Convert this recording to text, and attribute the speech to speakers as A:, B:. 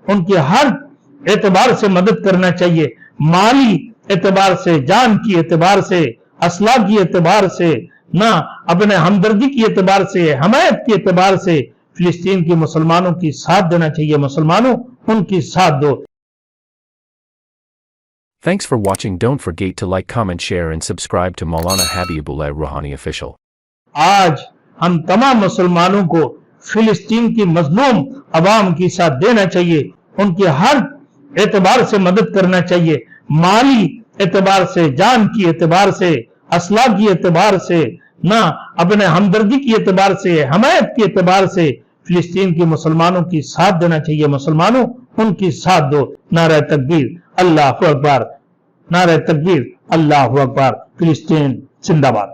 A: ان کی ہر اعتبار سے مدد کرنا چاہیے، مالی اعتبار سے، جان کی اعتبار سے، اسلحہ کی اعتبار سے، نہ اپنے ہمدردی کی اعتبار سے، حمایت کے اعتبار سے فلسطین کے مسلمانوں کی ساتھ دینا چاہیے۔ مسلمانوں ان کی ساتھ دو۔
B: Thanks for watching. Don't forget to like, comment, share and subscribe to Maulana Habibullah Rohani Official.
A: آج ہم تمام مسلمانوں کو فلسطین کی مظلوم عوام کی ساتھ دینا چاہیے، ان کے ہر اعتبار سے مدد کرنا چاہیے، مالی اعتبار سے، جان کی اعتبار سے، اسلحہ کی اعتبار سے، نہ اپنے ہمدردی کی اعتبار سے، حمایت کے اعتبار سے فلسطین کے مسلمانوں کی ساتھ دینا چاہیے۔ مسلمانوں ان کی ساتھ دو۔ نعرہ تکبیر، اللہ اکبر، نعرہ تکبیر، اللہ اکبر، فلسطین زندہ باد۔